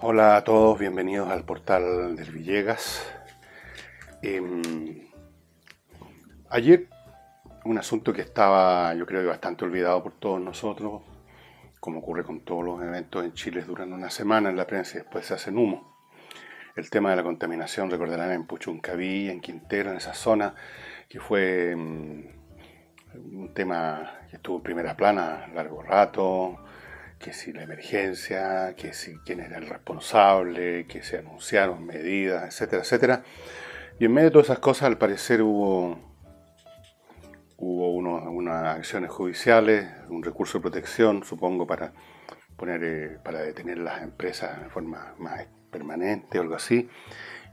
Hola a todos, bienvenidos al portal del Villegas. Ayer un asunto que estaba, yo creo, bastante olvidado por todos nosotros, como ocurre con todos los eventos en Chile, duran una semana en la prensa y después se hacen humo. El tema de la contaminación, recordarán, en Puchuncaví, en Quintero, en esa zona, que fue un tema que estuvo en primera plana largo rato, que si la emergencia, que si quién era el responsable, que se anunciaron medidas, etcétera, etcétera. Y en medio de todas esas cosas, al parecer hubo unas acciones judiciales, un recurso de protección, supongo, para detener las empresas de forma más permanente o algo así.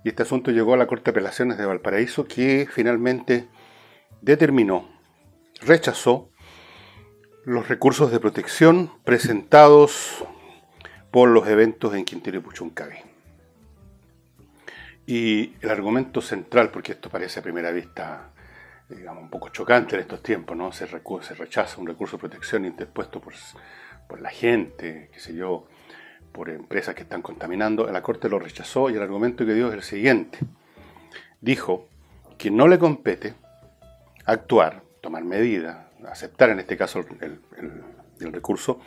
Y este asunto llegó a la Corte de Apelaciones de Valparaíso, que finalmente rechazó los recursos de protección presentados por los eventos en Quintero y Puchuncaví. Y el argumento central, porque esto parece a primera vista, digamos, un poco chocante en estos tiempos, ¿no? Se rechaza un recurso de protección interpuesto por la gente, qué sé yo, por empresas que están contaminando. La Corte lo rechazó y el argumento que dio es el siguiente. Dijo que no le compete actuar, tomar medidas, aceptar en este caso el recurso,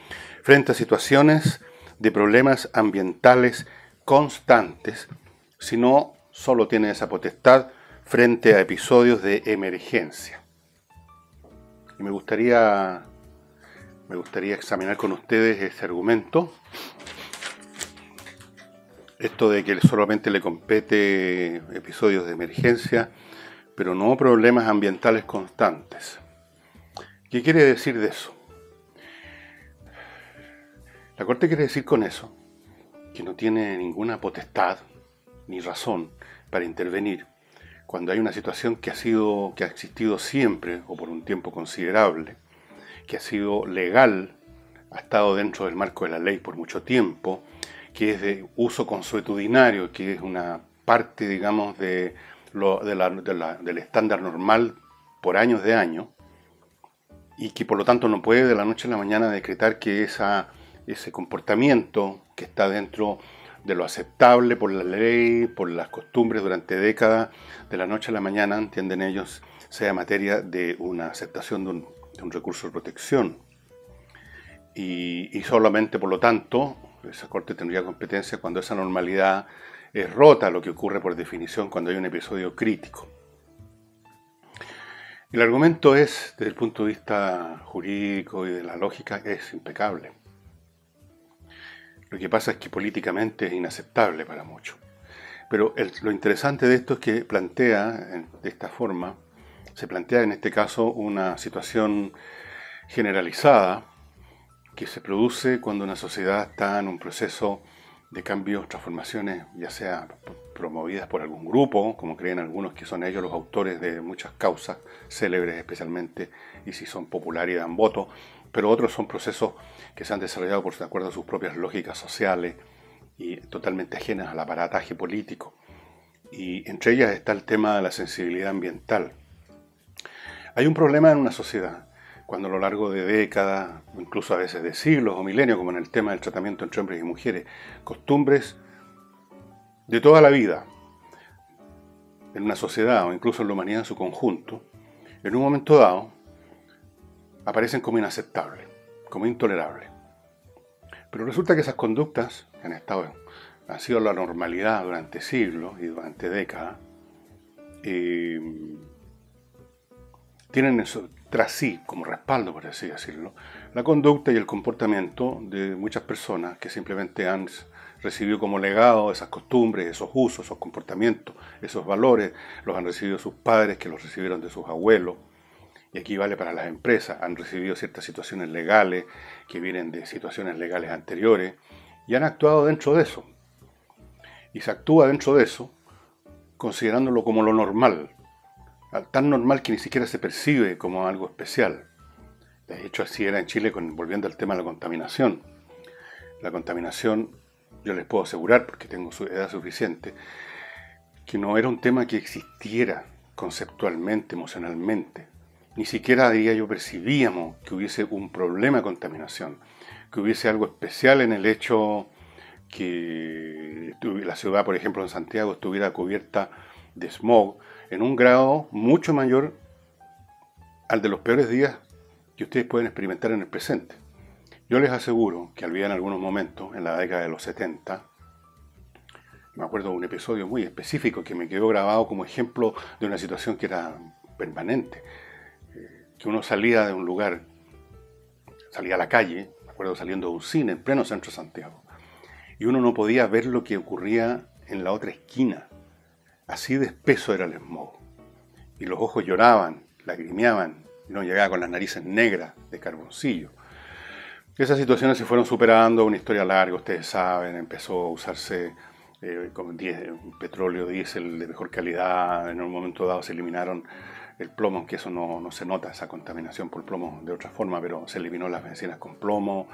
frente a situaciones de problemas ambientales constantes, sino solo tiene esa potestad frente a episodios de emergencia. Y me gustaría examinar con ustedes ese argumento, esto de que solamente le compete episodios de emergencia, pero no problemas ambientales constantes. ¿Qué quiere decir de eso? La Corte quiere decir con eso que no tiene ninguna potestad ni razón para intervenir cuando hay una situación que ha existido siempre o por un tiempo considerable, que ha sido legal, ha estado dentro del marco de la ley por mucho tiempo, que es de uso consuetudinario, que es una parte, digamos, del estándar normal por años de año, y que por lo tanto no puede de la noche a la mañana decretar que ese comportamiento que está dentro de lo aceptable por la ley, por las costumbres durante décadas, de la noche a la mañana, entienden ellos, sea materia de una aceptación de un recurso de protección. Y solamente, por lo tanto, esa Corte tendría competencia cuando esa normalidad es rota, lo que ocurre por definición cuando hay un episodio crítico. El argumento desde el punto de vista jurídico y de la lógica, es impecable. Lo que pasa es que políticamente es inaceptable para muchos. Pero lo interesante de esto es que de esta forma, se plantea en este caso una situación generalizada que se produce cuando una sociedad está en un proceso de cambios, transformaciones, ya sea promovidas por algún grupo, como creen algunos que son ellos los autores de muchas causas, célebres especialmente, y si son populares y dan voto, pero otros son procesos que se han desarrollado de acuerdo a sus propias lógicas sociales y totalmente ajenas al aparataje político. Y entre ellas está el tema de la sensibilidad ambiental. Hay un problema en una sociedad cuando a lo largo de décadas, incluso a veces de siglos o milenios, como en el tema del tratamiento entre hombres y mujeres, costumbres de toda la vida, en una sociedad o incluso en la humanidad en su conjunto, en un momento dado, aparecen como inaceptables, como intolerables. Pero resulta que esas conductas han sido la normalidad durante siglos y durante décadas, tienen eso tras sí, como respaldo, por así decirlo, la conducta y el comportamiento de muchas personas que simplemente han recibido como legado esas costumbres, esos usos, esos comportamientos, esos valores, los han recibido sus padres, que los recibieron de sus abuelos, y aquí vale para las empresas, han recibido ciertas situaciones legales que vienen de situaciones legales anteriores, y han actuado dentro de eso. Y se actúa dentro de eso, considerándolo como lo normal, tan normal que ni siquiera se percibe como algo especial. De hecho, así era en Chile, volviendo al tema de la contaminación. La contaminación, yo les puedo asegurar, porque tengo edad suficiente, que no era un tema que existiera conceptualmente, emocionalmente. Ni siquiera, diría yo, percibíamos que hubiese un problema de contaminación, que hubiese algo especial en el hecho que la ciudad, por ejemplo, en Santiago, estuviera cubierta de smog en un grado mucho mayor al de los peores días que ustedes pueden experimentar en el presente. Yo les aseguro que había en algunos momentos, en la década de los 70, me acuerdo de un episodio muy específico que me quedó grabado como ejemplo de una situación que era permanente, que uno salía de un lugar, salía a la calle, me acuerdo saliendo de un cine en pleno centro de Santiago, y uno no podía ver lo que ocurría en la otra esquina. Así de espeso era el smog. Y los ojos lloraban, lagrimeaban, y uno llegaba con las narices negras de carboncillo. Esas situaciones se fueron superando, una historia larga, ustedes saben, empezó a usarse petróleo diésel de mejor calidad, en un momento dado se eliminaron el plomo, aunque eso no se nota, esa contaminación por plomo de otra forma, pero se eliminó las bencinas con plomo,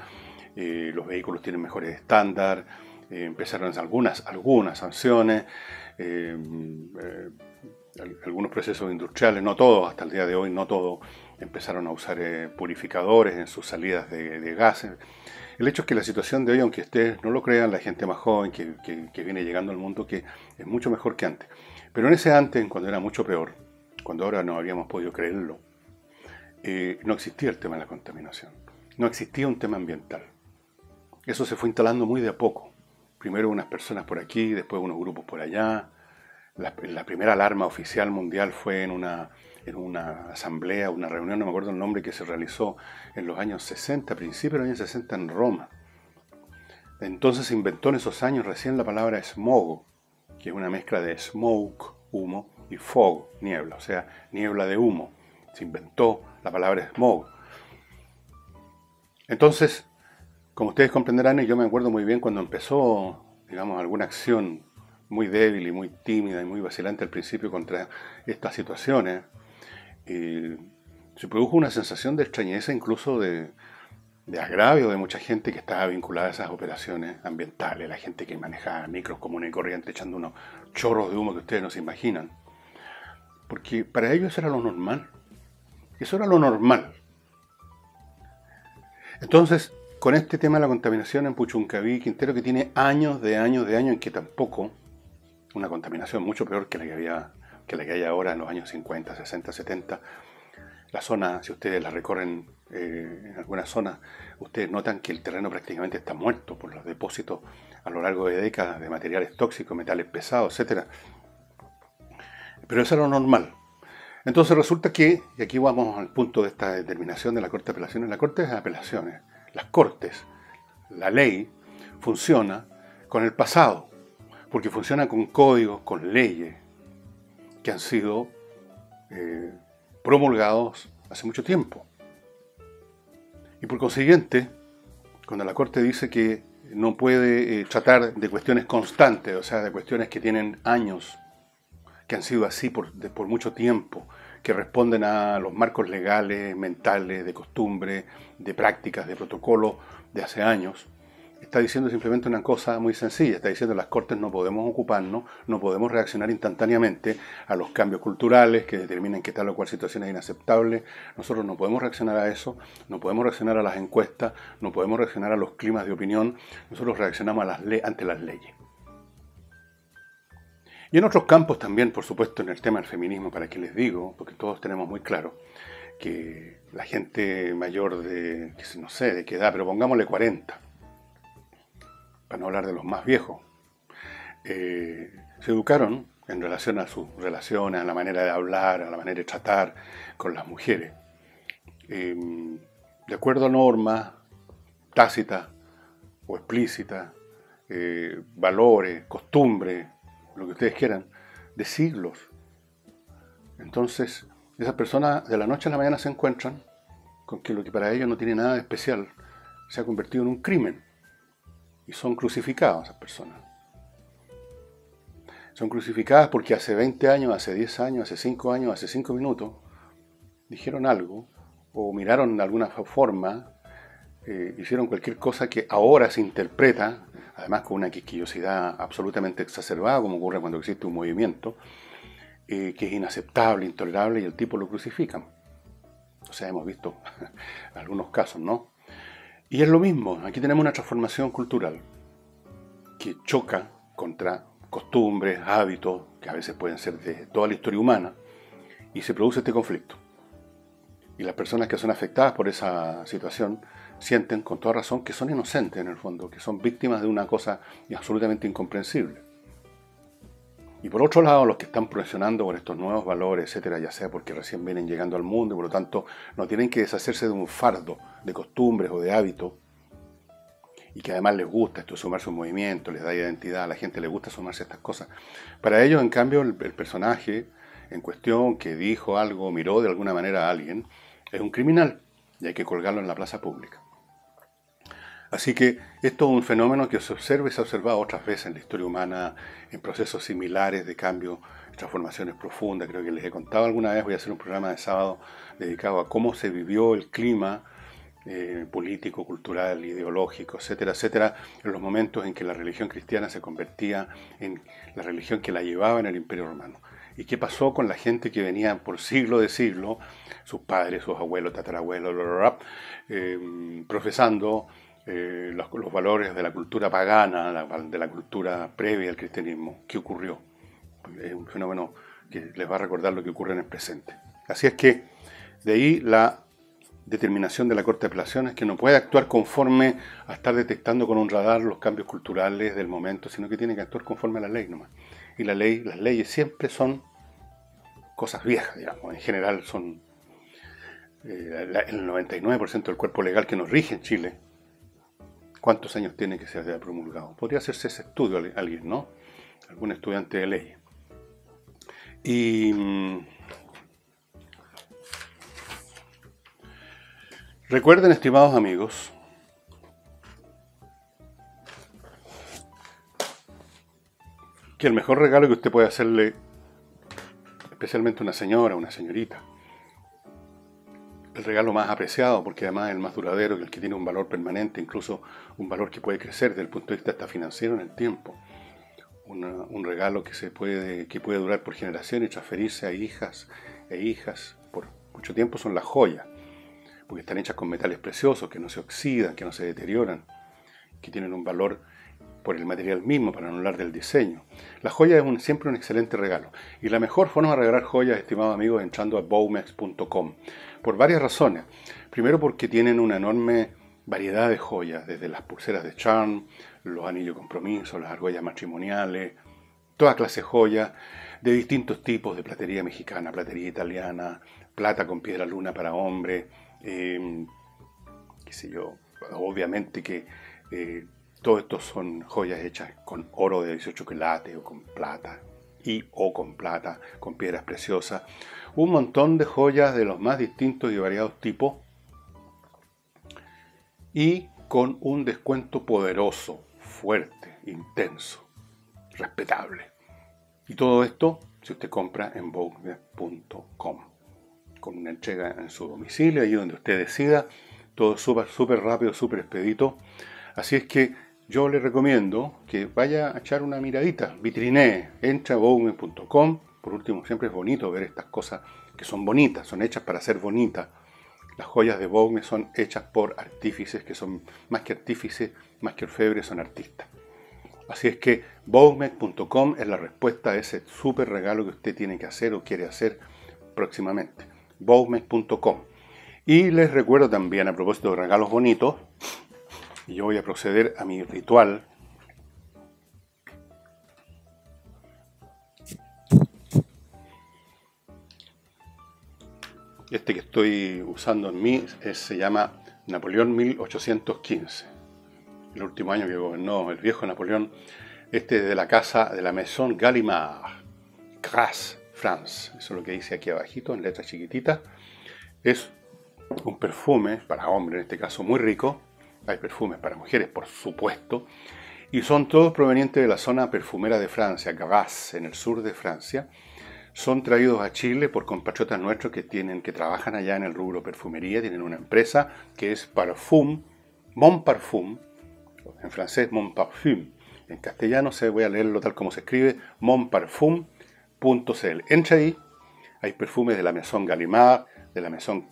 los vehículos tienen mejores estándares, empezaron algunas sanciones, algunos procesos industriales, no todos, hasta el día de hoy no todos, empezaron a usar purificadores en sus salidas de gases. El hecho es que la situación de hoy, aunque ustedes no lo crean, la gente más joven que viene llegando al mundo, que es mucho mejor que antes. Pero en ese antes, cuando era mucho peor, cuando ahora no habríamos podido creerlo, no existía el tema de la contaminación. No existía un tema ambiental. Eso se fue instalando muy de a poco. Primero unas personas por aquí, después unos grupos por allá. La primera alarma oficial mundial fue en una asamblea, una reunión, no me acuerdo el nombre, que se realizó en los años 60, principios de los años 60 en Roma. Entonces se inventó en esos años recién la palabra smog, que es una mezcla de smoke, humo, y fog, niebla, o sea, niebla de humo. Se inventó la palabra smog. Entonces, como ustedes comprenderán, y yo me acuerdo muy bien cuando empezó, digamos, alguna acción muy débil y muy tímida y muy vacilante al principio contra estas situaciones, se produjo una sensación de extrañeza, incluso de agravio de mucha gente que estaba vinculada a esas operaciones ambientales, la gente que manejaba micros comunes y corrientes echando unos chorros de humo que ustedes no se imaginan. Porque para ellos eso era lo normal. Eso era lo normal. Entonces, con este tema de la contaminación en Puchuncaví, Quintero, que tiene años en que tampoco, una contaminación mucho peor que la que hay ahora en los años 50, 60, 70, la zona, si ustedes la recorren en algunas zonas, ustedes notan que el terreno prácticamente está muerto por los depósitos a lo largo de décadas de materiales tóxicos, metales pesados, etc. Pero eso era lo normal. Entonces resulta que, y aquí vamos al punto de esta determinación de la Corte de Apelaciones, la Corte de Apelaciones, las Cortes, la ley, funciona con el pasado, porque funciona con códigos, con leyes que han sido promulgados hace mucho tiempo. Y por consiguiente, cuando la Corte dice que no puede tratar de cuestiones constantes, o sea, de cuestiones que tienen años, que han sido así por mucho tiempo, que responden a los marcos legales, mentales, de costumbre, de prácticas, de protocolos de hace años, está diciendo simplemente una cosa muy sencilla. Está diciendo que las Cortes no podemos ocuparnos, no podemos reaccionar instantáneamente a los cambios culturales que determinan que tal o cual situación es inaceptable. Nosotros no podemos reaccionar a eso, no podemos reaccionar a las encuestas, no podemos reaccionar a los climas de opinión. Nosotros reaccionamos ante las leyes. Y en otros campos también, por supuesto, en el tema del feminismo, para que les digo, porque todos tenemos muy claro que la gente mayor de, no sé, de qué edad, pero pongámosle 40, para no hablar de los más viejos, se educaron en relación a sus relaciones, a la manera de hablar, a la manera de tratar con las mujeres, de acuerdo a normas tácitas o explícitas, valores, costumbres, lo que ustedes quieran, de siglos. Entonces, esas personas de la noche a la mañana se encuentran con que lo que para ellos no tiene nada de especial se ha convertido en un crimen. Y son crucificadas esas personas. Son crucificadas porque hace 20 años, hace 10 años, hace 5 años, hace 5 minutos, dijeron algo, o miraron de alguna forma, hicieron cualquier cosa que ahora se interpreta, además con una quisquillosidad absolutamente exacerbada, como ocurre cuando existe un movimiento, que es inaceptable, intolerable, y el tipo lo crucifican. O sea, hemos visto algunos casos, ¿no? Y es lo mismo, aquí tenemos una transformación cultural que choca contra costumbres, hábitos, que a veces pueden ser de toda la historia humana, y se produce este conflicto. Y las personas que son afectadas por esa situación sienten con toda razón que son inocentes en el fondo, que son víctimas de una cosa absolutamente incomprensible. Y por otro lado, los que están presionando por estos nuevos valores, etcétera, ya sea porque recién vienen llegando al mundo y por lo tanto no tienen que deshacerse de un fardo de costumbres o de hábitos, y que además les gusta esto, sumarse a un movimiento, les da identidad, a la gente le gusta sumarse a estas cosas. Para ellos, en cambio, el personaje en cuestión que dijo algo, miró de alguna manera a alguien, es un criminal y hay que colgarlo en la plaza pública. Así que esto es un fenómeno que se observa y se ha observado otras veces en la historia humana, en procesos similares de cambio, transformaciones profundas. Creo que les he contado alguna vez, voy a hacer un programa de sábado dedicado a cómo se vivió el clima político, cultural, ideológico, etcétera, etcétera, en los momentos en que la religión cristiana se convertía en la religión que la llevaba en el Imperio Romano. ¿Y qué pasó con la gente que venía por siglo de siglo, sus padres, sus abuelos, tatarabuelos, profesando los valores de la cultura pagana, de la cultura previa al cristianismo? ¿Qué ocurrió? Es un fenómeno que les va a recordar lo que ocurre en el presente. Así es que de ahí la determinación de la Corte de Apelaciones, que no puede actuar conforme a estar detectando con un radar los cambios culturales del momento, sino que tiene que actuar conforme a la ley nomás. Y las leyes siempre son cosas viejas, digamos. En general son el 99% del cuerpo legal que nos rige en Chile. ¿Cuántos años tiene que se haya promulgado? Podría hacerse ese estudio alguien, ¿no? Algún estudiante de ley. Y recuerden, estimados amigos, que el mejor regalo que usted puede hacerle, especialmente a una señora, una señorita, el regalo más apreciado, porque además es el más duradero, el que tiene un valor permanente, incluso un valor que puede crecer desde el punto de vista hasta financiero en el tiempo. Un regalo que puede durar por generaciones y transferirse a hijas e hijas por mucho tiempo son las joyas, porque están hechas con metales preciosos, que no se oxidan, que no se deterioran, que tienen un valor por el material mismo, para no hablar del diseño. La joya es siempre un excelente regalo. Y la mejor forma de regalar joyas, estimados amigos, es entrando a bowmex.com. Por varias razones. Primero porque tienen una enorme variedad de joyas, desde las pulseras de charm, los anillos de compromiso, las argollas matrimoniales, toda clase de joyas, de distintos tipos, de platería mexicana, platería italiana, plata con piedra luna para hombre, qué sé yo, obviamente que todo esto son joyas hechas con oro de 18 quilates o con plata, con piedras preciosas. Un montón de joyas de los más distintos y variados tipos y con un descuento poderoso, fuerte, intenso, respetable. Y todo esto si usted compra en bowmex.com, con una entrega en su domicilio, ahí donde usted decida, todo súper rápido, súper expedito. Así es que yo le recomiendo que vaya a echar una miradita, vitrinee, entra a bowmex.com. Por último, siempre es bonito ver estas cosas que son bonitas, son hechas para ser bonitas. Las joyas de Bowmex son hechas por artífices que son más que artífices, más que orfebres, son artistas. Así es que bowmex.com es la respuesta a ese súper regalo que usted tiene que hacer o quiere hacer próximamente. bowmex.com. Y les recuerdo también, a propósito de regalos bonitos, y yo voy a proceder a mi ritual. Este que estoy usando en mí se llama Napoleón 1815. El último año que gobernó el viejo Napoleón. Este es de la casa de la Maison Gallimard, Grasse, France. Eso es lo que dice aquí abajito en letras chiquititas. Es un perfume para hombres, en este caso muy rico. Hay perfumes para mujeres, por supuesto. Y son todos provenientes de la zona perfumera de Francia, Grasse, en el sur de Francia. Son traídos a Chile por compatriotas nuestros que trabajan allá en el rubro perfumería. Tienen una empresa que es Parfum, Mon Parfum, en francés Mon Parfum. En castellano voy a leerlo tal como se escribe, monparfum.cl. Entra ahí, hay perfumes de la Maison Gallimard, de la Maison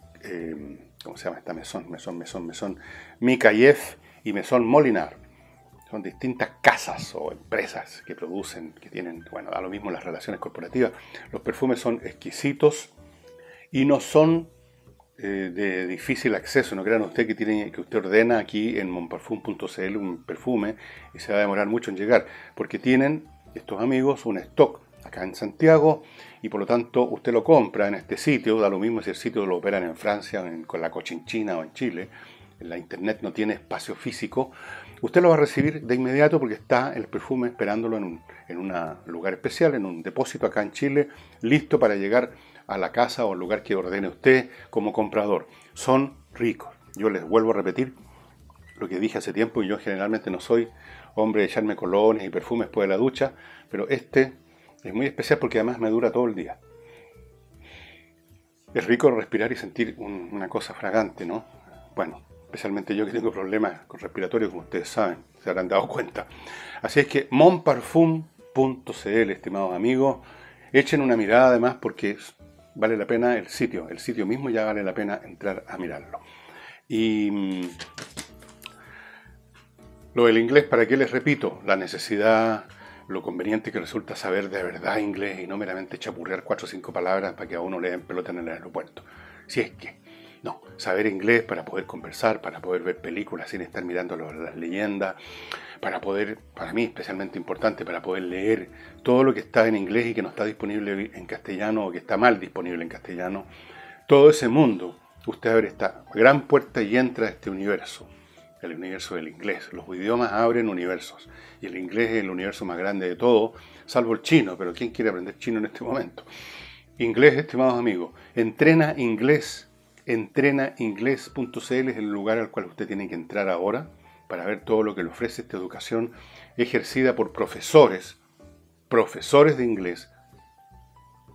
¿cómo se llama esta Maison Mikaev y Maison Molinar. Son distintas casas o empresas que producen, que tienen, bueno, da lo mismo las relaciones corporativas. Los perfumes son exquisitos y no son de difícil acceso. No crean ustedes que usted ordena aquí en monparfum.cl un perfume y se va a demorar mucho en llegar, porque tienen estos amigos un stock acá en Santiago y por lo tanto usted lo compra en este sitio. Da lo mismo si el sitio lo operan en Francia, con la Cochinchina o en Chile. En la internet no tiene espacio físico. Usted lo va a recibir de inmediato porque está el perfume esperándolo en un lugar especial, en un depósito acá en Chile, listo para llegar a la casa o al lugar que ordene usted como comprador. Son ricos. Yo les vuelvo a repetir lo que dije hace tiempo, y yo generalmente no soy hombre de echarme colones y perfumes después de la ducha, pero este es muy especial porque además me dura todo el día. Es rico respirar y sentir una cosa fragante, ¿no? Bueno, especialmente yo que tengo problemas con respiratorios, como ustedes saben, se habrán dado cuenta. Así es que monparfum.cl, estimados amigos, echen una mirada además porque vale la pena el sitio mismo ya vale la pena entrar a mirarlo. Y lo del inglés, ¿para qué les repito? La necesidad, lo conveniente que resulta saber de verdad inglés y no meramente chapurrear 4 o 5 palabras para que a uno le den pelota en el aeropuerto. Si es que, no, saber inglés para poder conversar, para poder ver películas sin estar mirando las leyendas, para poder, para mí especialmente importante, para poder leer todo lo que está en inglés y que no está disponible en castellano o que está mal disponible en castellano. Todo ese mundo, usted abre esta gran puerta y entra a este universo. El universo del inglés. Los idiomas abren universos y el inglés es el universo más grande de todo, salvo el chino, pero ¿quién quiere aprender chino en este momento? Inglés, estimados amigos, entrena inglés, entrenainglés.cl es el lugar al cual usted tiene que entrar ahora para ver todo lo que le ofrece esta educación ejercida por profesores de inglés,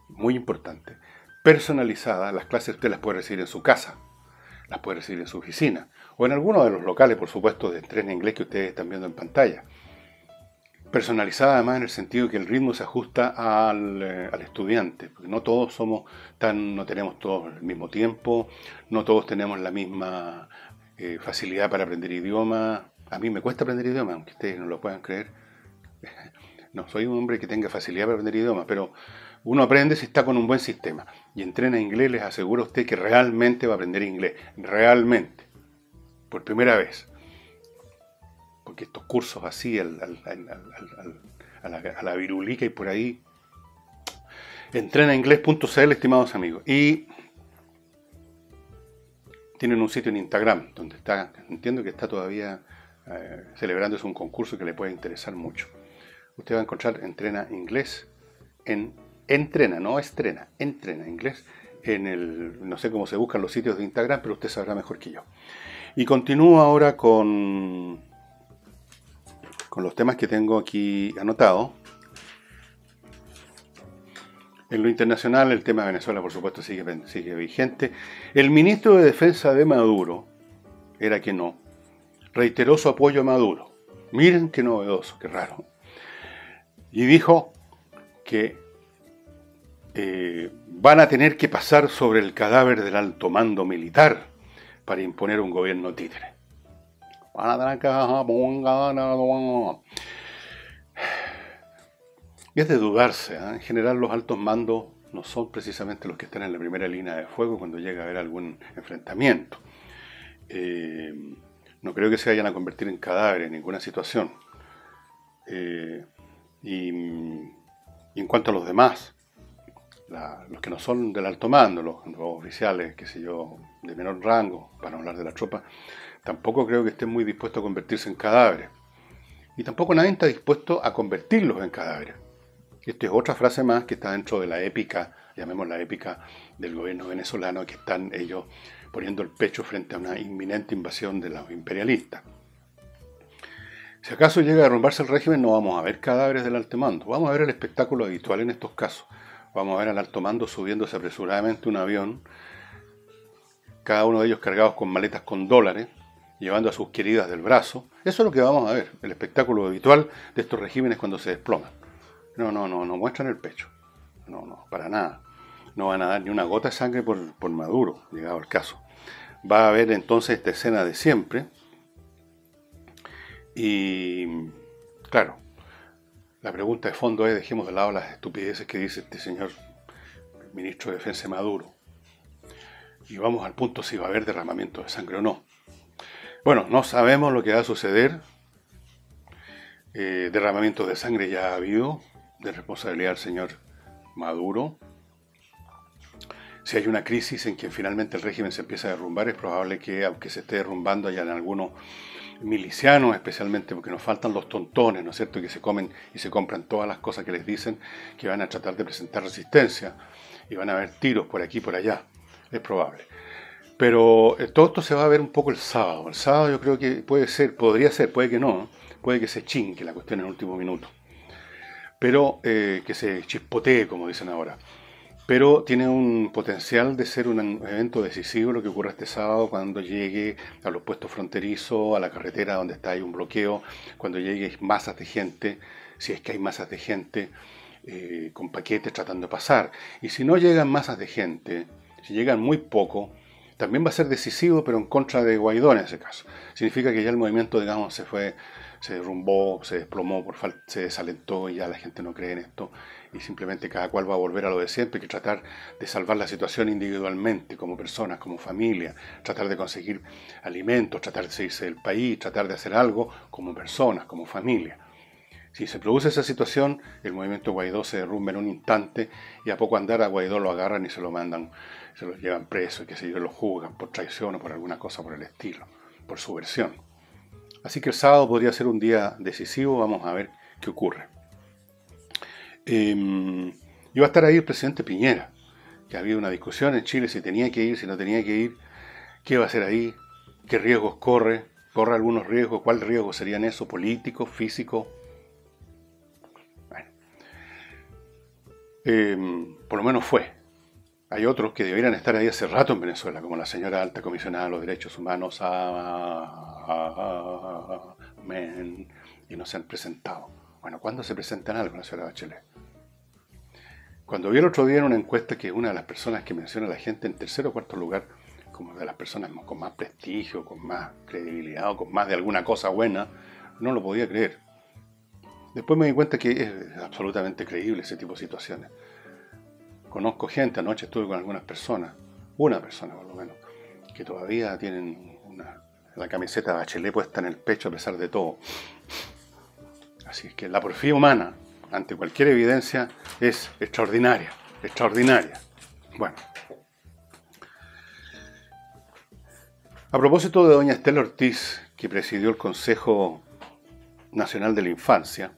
muy importante, personalizada. Las clases usted las puede recibir en su casa, las puede recibir en su oficina, o en alguno de los locales, por supuesto, de Entrena Inglés que ustedes están viendo en pantalla. Personalizada además en el sentido que el ritmo se ajusta al estudiante, porque no todos no tenemos todos el mismo tiempo, no todos tenemos la misma facilidad para aprender idiomas. A mí me cuesta aprender idiomas, aunque ustedes no lo puedan creer. No soy un hombre que tenga facilidad para aprender idiomas, pero uno aprende si está con un buen sistema. Y Entrena Inglés les aseguro a usted que realmente va a aprender inglés. Realmente. Por primera vez. Porque estos cursos así, a la virulica y por ahí. Entrenainglés.cl, estimados amigos. Y tienen un sitio en Instagram, donde entiendo que está todavía celebrándose un concurso que le puede interesar mucho. Usted va a encontrar Entrena Inglés Entrena Inglés no sé cómo se buscan los sitios de Instagram, pero usted sabrá mejor que yo. Y continúo ahora con los temas que tengo aquí anotados. En lo internacional, el tema de Venezuela, por supuesto, sigue vigente. El ministro de Defensa de Maduro, reiteró su apoyo a Maduro. Miren qué novedoso, qué raro. Y dijo que van a tener que pasar sobre el cadáver del alto mando militar para imponer un gobierno títere. Van a tener que... Y es de dudarse, ¿eh? En general los altos mandos no son precisamente los que están en la primera línea de fuego cuando llega a haber algún enfrentamiento. No creo que se vayan a convertir en cadáveres en ninguna situación. Y en cuanto a los demás, los que no son del alto mando, los oficiales, qué sé yo, de menor rango, para no hablar de la tropa, tampoco creo que estén muy dispuestos a convertirse en cadáveres. Y tampoco nadie está dispuesto a convertirlos en cadáveres. Esta es otra frase más que está dentro de la épica, llamémosla épica, del gobierno venezolano, que están ellos poniendo el pecho frente a una inminente invasión de los imperialistas. Si acaso llega a derrumbarse el régimen, no vamos a ver cadáveres del alto mando. Vamos a ver el espectáculo habitual en estos casos. Vamos a ver al alto mando subiéndose apresuradamente un avión, cada uno de ellos cargados con maletas con dólares, llevando a sus queridas del brazo. Eso es lo que vamos a ver, el espectáculo habitual de estos regímenes cuando se desploman. No muestran el pecho. No, para nada. no van a dar ni una gota de sangre por Maduro, llegado el caso. Va a haber entonces esta escena de siempre. Y claro, la pregunta de fondo es, dejemos de lado las estupideces que dice este señor ministro de Defensa Maduro. Y vamos al punto si va a haber derramamiento de sangre o no. Bueno, no sabemos lo que va a suceder. Derramamiento de sangre ya ha habido, de responsabilidad del señor Maduro. Si hay una crisis en que finalmente el régimen se empieza a derrumbar, es probable que, aunque se esté derrumbando, hayan algunos milicianos, especialmente porque nos faltan los tontones, ¿no es cierto?, que se comen y se compran todas las cosas que les dicen, que van a tratar de presentar resistencia y van a haber tiros por aquí y por allá. Es probable. Pero todo esto se va a ver un poco el sábado. El sábado yo creo que puede ser, podría ser, puede que no, puede que se chinque la cuestión en el último minuto. Pero que se chispotee, como dicen ahora. Pero tiene un potencial de ser un evento decisivo lo que ocurra este sábado cuando llegue a los puestos fronterizos, a la carretera donde está ahí un bloqueo, cuando llegue masas de gente, si es que hay masas de gente con paquetes tratando de pasar. Y si no llegan masas de gente, si llegan muy poco, también va a ser decisivo, pero en contra de Guaidó en ese caso. Significa que ya el movimiento, digamos, se derrumbó, se desplomó, se desalentó y ya la gente no cree en esto y simplemente cada cual va a volver a lo de siempre, que tratar de salvar la situación individualmente, como personas, como familia, tratar de conseguir alimentos, tratar de salirse del país, tratar de hacer algo como personas, como familia. Si se produce esa situación, el movimiento Guaidó se derrumba en un instante y a poco andar a Guaidó lo agarran y se lo mandan, se lo llevan preso y que se lo juzgan por traición o por alguna cosa por el estilo, por subversión. Así que el sábado podría ser un día decisivo, vamos a ver qué ocurre. Y va a estar ahí el presidente Piñera, que ha habido una discusión en Chile si tenía que ir, si no tenía que ir, qué va a hacer ahí, qué riesgos corre algunos riesgos, cuáles riesgos serían esos, políticos, físicos. Bueno, por lo menos fue. Hay otros que deberían estar ahí hace rato en Venezuela, como la señora alta comisionada de los derechos humanos, y no se han presentado. Bueno, ¿cuándo se presentan algo la señora Bachelet? Cuando vi el otro día en una encuesta que una de las personas que menciona a la gente en tercer o cuarto lugar, como de las personas con más prestigio, con más credibilidad o con más de alguna cosa buena, no lo podía creer. Después me di cuenta que es absolutamente creíble ese tipo de situaciones. Conozco gente, anoche estuve con algunas personas, una persona por lo menos, que todavía tienen la camiseta de Bachelet puesta en el pecho a pesar de todo. Así es que la porfía humana, ante cualquier evidencia, es extraordinaria, extraordinaria. Bueno. A propósito de doña Estela Ortiz, que presidió el Consejo Nacional de la Infancia,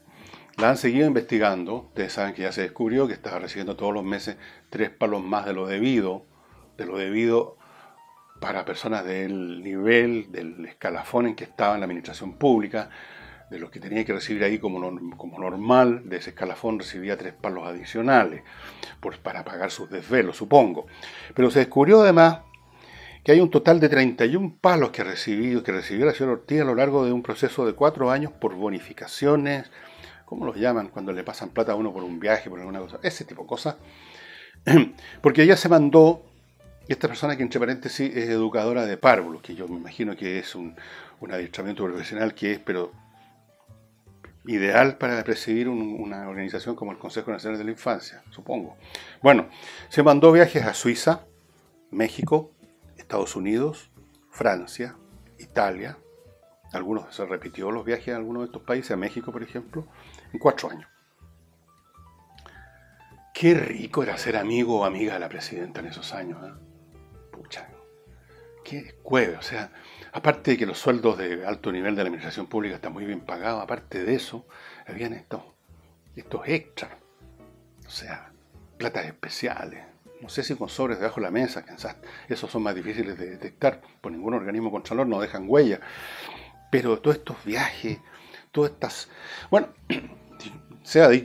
la han seguido investigando. Ustedes saben que ya se descubrió que estaba recibiendo todos los meses 3 palos más de lo debido para personas del nivel, del escalafón en que estaba en la administración pública, de los que tenía que recibir ahí como normal, de ese escalafón recibía 3 palos adicionales para pagar sus desvelos, supongo. Pero se descubrió además que hay un total de 31 palos que recibió la señora Ortiz a lo largo de un proceso de 4 años por bonificaciones. ¿Cómo los llaman cuando le pasan plata a uno por un viaje, por alguna cosa? Ese tipo de cosas. Porque ella se mandó, esta persona que entre paréntesis es educadora de párvulos, que yo me imagino que es un adiestramiento profesional que es, pero ideal para presidir una organización como el Consejo Nacional de la Infancia, supongo. Bueno, se mandó viajes a Suiza, México, Estados Unidos, Francia, Italia. Algunos se repitió los viajes a algunos de estos países, a México por ejemplo, en 4 años. Qué rico era ser amigo o amiga de la presidenta en esos años, ¿eh? Pucha, qué cueve, o sea, aparte de que los sueldos de alto nivel de la administración pública están muy bien pagados, aparte de eso, habían estos extras, o sea, platas especiales, no sé si con sobres debajo de la mesa, quizás esos son más difíciles de detectar, por ningún organismo contralor no dejan huella, pero todos estos viajes, todas estas... Bueno,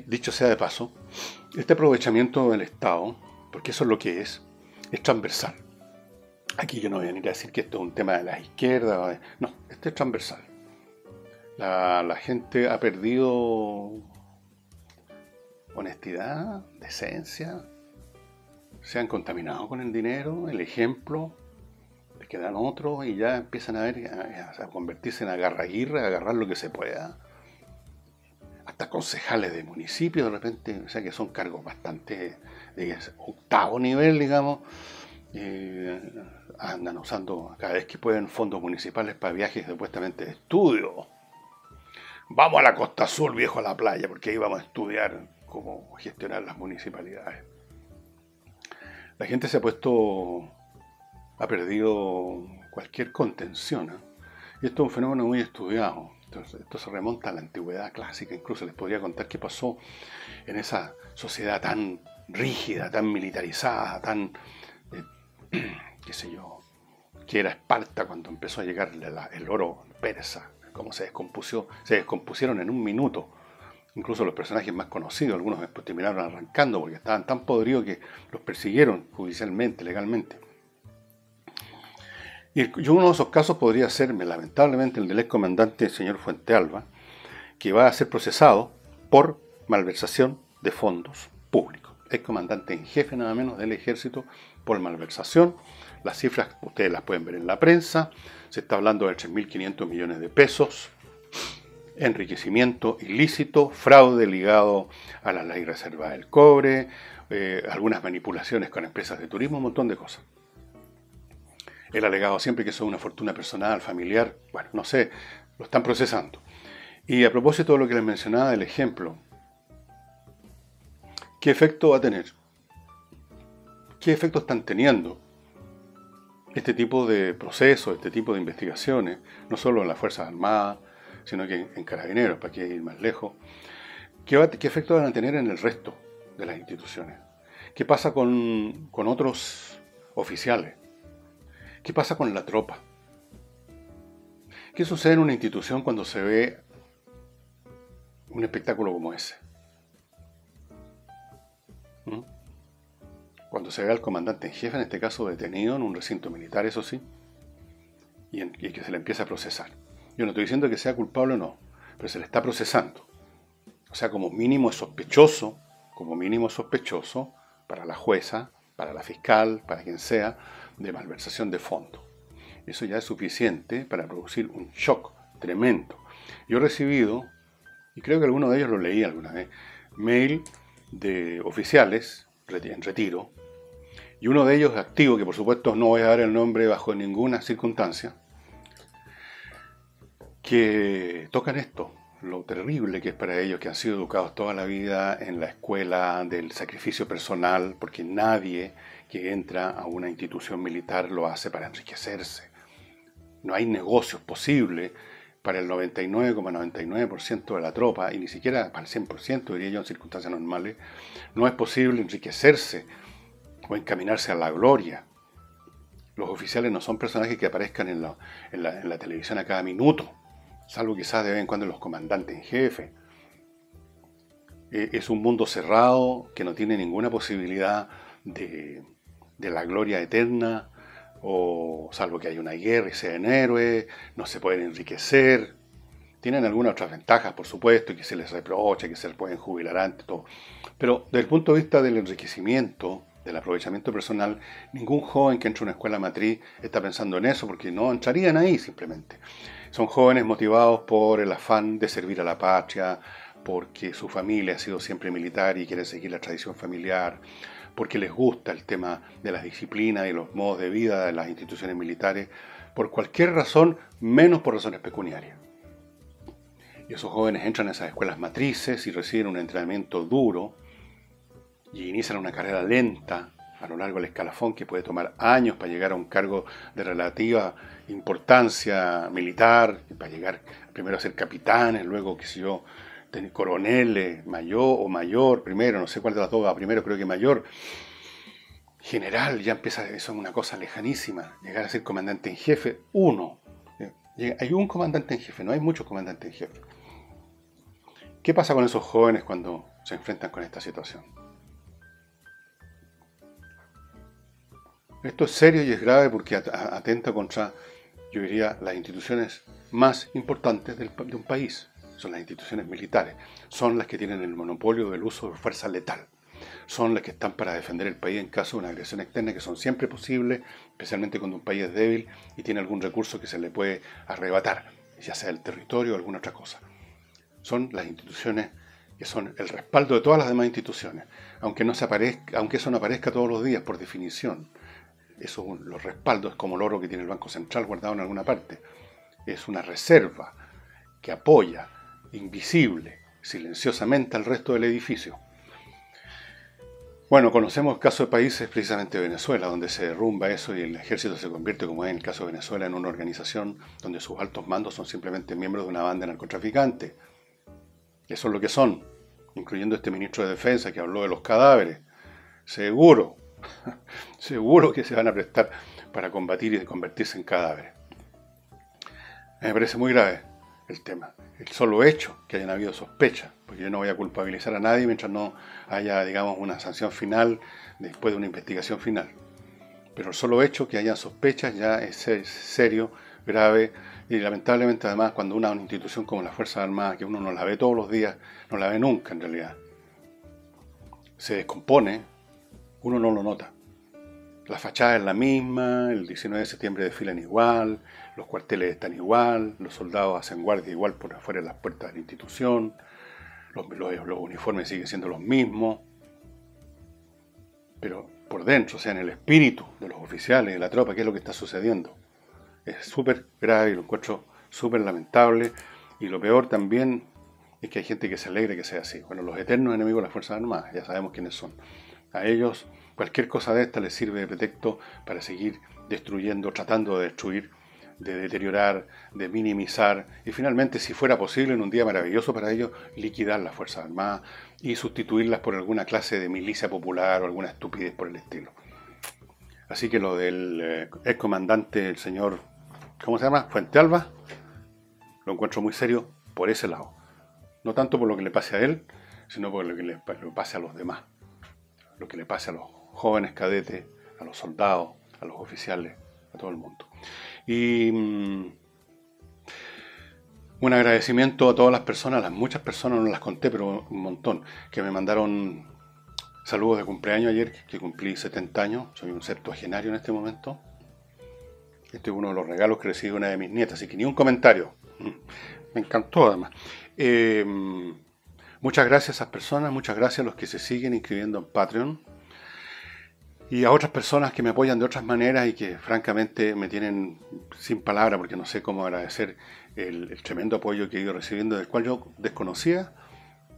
dicho sea de paso, este aprovechamiento del Estado, porque eso es lo que es transversal. Aquí yo no voy a venir a decir que esto es un tema de la izquierda, no, este es transversal. La gente ha perdido honestidad, decencia, se han contaminado con el dinero, el ejemplo, les quedan otros y ya empiezan a convertirse en agarraguirre, a agarrar lo que se pueda. Hasta concejales de municipios de repente, o sea que son cargos bastante de octavo nivel, digamos, andan usando cada vez que pueden fondos municipales para viajes supuestamente de estudio. Vamos a la Costa Azul, viejo, a la playa, porque ahí vamos a estudiar cómo gestionar las municipalidades. La gente ha perdido cualquier contención, ¿eh? Y esto es un fenómeno muy estudiado. Entonces, esto se remonta a la antigüedad clásica. Incluso les podría contar qué pasó en esa sociedad tan rígida, tan militarizada, tan, qué sé yo, que era Esparta cuando empezó a llegar el oro persa, cómo se descompusieron en un minuto. Incluso los personajes más conocidos, algunos después terminaron arrancando porque estaban tan podridos que los persiguieron judicialmente, legalmente. Y uno de esos casos podría ser, lamentablemente, el del excomandante señor Fuentealba, que va a ser procesado por malversación de fondos públicos. Excomandante en jefe nada menos del ejército por malversación. Las cifras ustedes las pueden ver en la prensa. Se está hablando de 3.500 millones de pesos. Enriquecimiento ilícito, fraude ligado a la ley reserva del cobre, algunas manipulaciones con empresas de turismo, un montón de cosas. Él ha alegado siempre que eso es una fortuna personal, familiar, bueno, no sé, lo están procesando. Y a propósito de lo que les mencionaba del ejemplo, ¿qué efecto va a tener? ¿Qué efecto están teniendo este tipo de procesos, este tipo de investigaciones, no solo en las Fuerzas Armadas, sino que en Carabineros, para que ir más lejos? ¿Qué efecto van a tener en el resto de las instituciones? ¿Qué pasa con otros oficiales? ¿Qué pasa con la tropa? ¿Qué sucede en una institución cuando se ve un espectáculo como ese? Cuando se ve al comandante en jefe, en este caso detenido en un recinto militar, eso sí, y que se le empieza a procesar. Yo no estoy diciendo que sea culpable o no, pero se le está procesando. O sea, como mínimo es sospechoso para la jueza, para la fiscal, para quien sea, de malversación de fondos. Eso ya es suficiente para producir un shock tremendo. Yo he recibido, y creo que alguno de ellos lo leí alguna vez, mail de oficiales en retiro, y uno de ellos activo, que por supuesto no voy a dar el nombre bajo ninguna circunstancia, que tocan esto, lo terrible que es para ellos, que han sido educados toda la vida en la escuela del sacrificio personal, porque nadie que entra a una institución militar lo hace para enriquecerse. No hay negocios posibles para el 99,99% de la tropa, y ni siquiera para el 100%, diría yo, en circunstancias normales. No es posible enriquecerse o encaminarse a la gloria. Los oficiales no son personajes que aparezcan en la televisión a cada minuto, salvo quizás de vez en cuando los comandantes en jefe. Es un mundo cerrado que no tiene ninguna posibilidad de la gloria eterna, o salvo que haya una guerra y sean héroes, no se pueden enriquecer. Tienen algunas otras ventajas, por supuesto, y que se les reprocha, que se les pueden jubilar antes, todo. Pero desde el punto de vista del enriquecimiento, del aprovechamiento personal, ningún joven que entre a una escuela matriz está pensando en eso, porque no entrarían ahí simplemente. Son jóvenes motivados por el afán de servir a la patria, porque su familia ha sido siempre militar y quieren seguir la tradición familiar, porque les gusta el tema de las disciplinas y los modos de vida de las instituciones militares, por cualquier razón, menos por razones pecuniarias. Y esos jóvenes entran a esas escuelas matrices y reciben un entrenamiento duro y inician una carrera lenta a lo largo del escalafón que puede tomar años para llegar a un cargo de relativa importancia militar, para llegar primero a ser capitanes, luego, qué sé yo, coroneles, mayor, primero, no sé cuál de las dos va primero, creo que mayor. General, ya empieza, eso es una cosa lejanísima, llegar a ser comandante en jefe, uno. Hay un comandante en jefe, no hay muchos comandantes en jefe. ¿Qué pasa con esos jóvenes cuando se enfrentan con esta situación? Esto es serio y es grave porque atenta contra, yo diría, las instituciones más importantes de un país. Son las instituciones militares. Son las que tienen el monopolio del uso de fuerza letal. son las que están para defender el país en caso de una agresión externa, que son siempre posibles, especialmente cuando un país es débil y tiene algún recurso que se le puede arrebatar, ya sea el territorio o alguna otra cosa. Son las instituciones que son el respaldo de todas las demás instituciones, aunque eso no aparezca todos los días por definición. Los respaldos es como el oro que tiene el Banco Central guardado en alguna parte. Es una reserva que apoya, invisible, silenciosamente al resto del edificio. Bueno, conocemos casos de países, precisamente Venezuela, donde se derrumba eso y el ejército se convierte, como es en el caso de Venezuela, en una organización donde sus altos mandos son simplemente miembros de una banda de narcotraficantes. Eso es lo que son, incluyendo este ministro de Defensa que habló de los cadáveres. Seguro que se van a prestar para combatir y convertirse en cadáveres. Me parece muy grave el tema. El solo hecho que hayan habido sospechas, porque yo no voy a culpabilizar a nadie mientras no haya, digamos, una sanción final después de una investigación final. Pero el solo hecho que haya sospechas ya es serio, grave, y lamentablemente además cuando una institución como las Fuerzas Armadas, que uno no la ve todos los días, no la ve nunca en realidad, se descompone, uno no lo nota. La fachada es la misma, el 19 de septiembre desfilan igual, los cuarteles están igual, los soldados hacen guardia igual por afuera de las puertas de la institución, los uniformes siguen siendo los mismos, pero por dentro, o sea, en el espíritu de los oficiales, de la tropa, ¿qué es lo que está sucediendo? Es súper grave y lo encuentro súper lamentable, y lo peor también es que hay gente que se alegra que sea así. Bueno, los eternos enemigos de las Fuerzas Armadas, ya sabemos quiénes son. A ellos cualquier cosa de esta les sirve de pretexto para seguir destruyendo, tratando de destruir, de deteriorar, de minimizar y finalmente, si fuera posible, en un día maravilloso para ellos, liquidar las Fuerzas Armadas y sustituirlas por alguna clase de milicia popular o alguna estupidez por el estilo. Así que lo del excomandante, el señor, ¿cómo se llama? Fuentealba, lo encuentro muy serio por ese lado. No tanto por lo que le pase a él, sino por lo que le pase a los demás. Lo que le pase a los jóvenes cadetes, a los soldados, a los oficiales, a todo el mundo. Y un agradecimiento a todas las personas, las muchas personas, no las conté, pero un montón, que me mandaron saludos de cumpleaños ayer, que cumplí 70 años, soy un septuagenario en este momento. Este es uno de los regalos que recibí una de mis nietas, así que ni un comentario. Me encantó además. Muchas gracias a esas personas, muchas gracias a los que se siguen inscribiendo en Patreon y a otras personas que me apoyan de otras maneras y que francamente me tienen sin palabra porque no sé cómo agradecer el tremendo apoyo que he ido recibiendo, del cual yo desconocía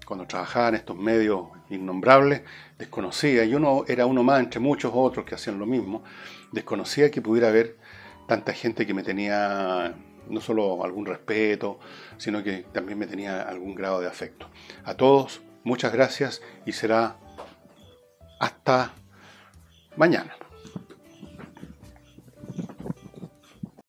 cuando trabajaba en estos medios innombrables, desconocía, y uno era uno más entre muchos otros que hacían lo mismo, desconocía que pudiera haber tanta gente que me tenía no solo algún respeto, sino que también me tenía algún grado de afecto. A todos, muchas gracias y será hasta mañana.